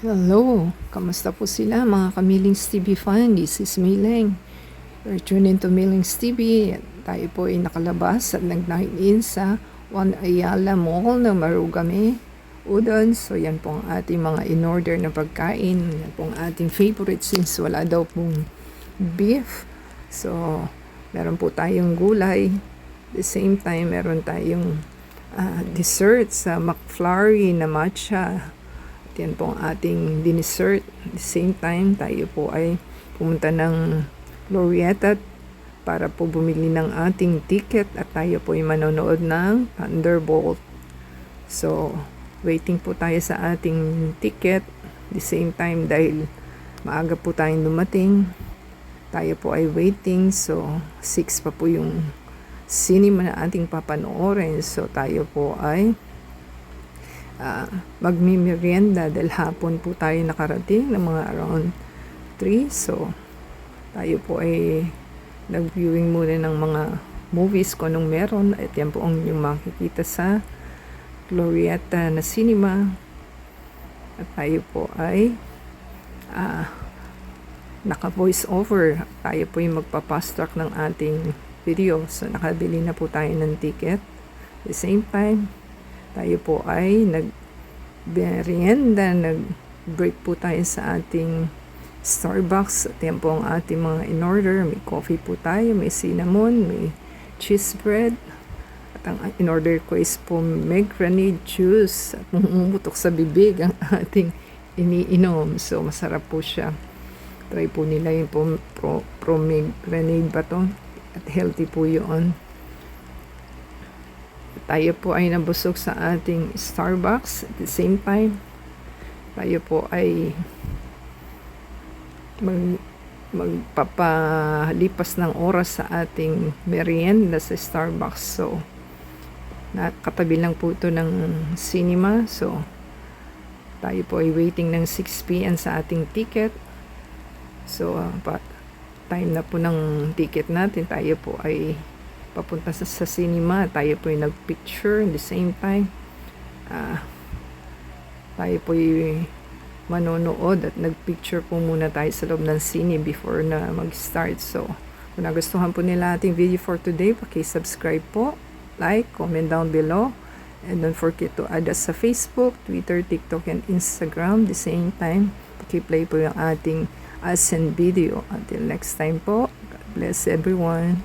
Hello, kamusta po sila mga kamilings TV fan? This is Mileng. We're tuned into Milings TV. Tayo po ay nakalabas at nag-9 sa One Ayala Mall ng Marugame, Udon. So yan po ang ating mga in-order na pagkain. Yan po ang ating favorite since wala daw pong beef. So meron po tayong gulay. At the same time, meron tayong dessert sa McFlurry na matcha. Yan po ang ating dessert. At the same time, tayo po ay pumunta ng Glorieta para po bumili ng ating ticket at tayo po ay manonood ng Thunderbolt. So, waiting po tayo sa ating ticket. At the same time, dahil maaga po tayong dumating, tayo po ay waiting. So, 6 pa po yung cinema na ating papanoorin. So, tayo po ay magmimerienda dahil hapon po tayo nakarating ng mga around 3. So, tayo po ay nag-viewing muna ng mga movies kung anong meron. At yan po ang yung makikita sa Glorieta na cinema. At tayo po ay naka-voice over. Tayo po yung magpa-fast track ng ating video. So, nakabili na po tayo ng ticket. At the same time, tayo po ay nag-merienda, nag-break po tayo sa ating Starbucks. At yan po ang ating mga in-order. May coffee po tayo, may cinnamon, may cheese bread. At ang in-order ko is po pomegranate juice. At umutok sa bibig ang ating iniinom. So, masarap po siya. Try po nila yung pomegranate ba to? At healthy po yun. Tayo po ay nabusog sa ating Starbucks. At the same time, tayo po ay magpapalipas ng oras sa ating merienda sa Starbucks. So, nakatabi lang po ito ng cinema. So, tayo po ay waiting ng 6 p.m. sa ating ticket. So, time na po ng ticket natin. Tayo po ay papunta sa cinema. Tayo po yung nagpicture. At the same time, tayo po yung manonood at nagpicture po muna tayo sa loob ng cine before na mag-start. So, kung nagustuhan po nila ating video for today, paki-subscribe po, like, comment down below, and don't forget to add us sa Facebook, Twitter, TikTok, and Instagram. At the same time, paki-play po yung ating AdSense video. Until next time po, God bless everyone.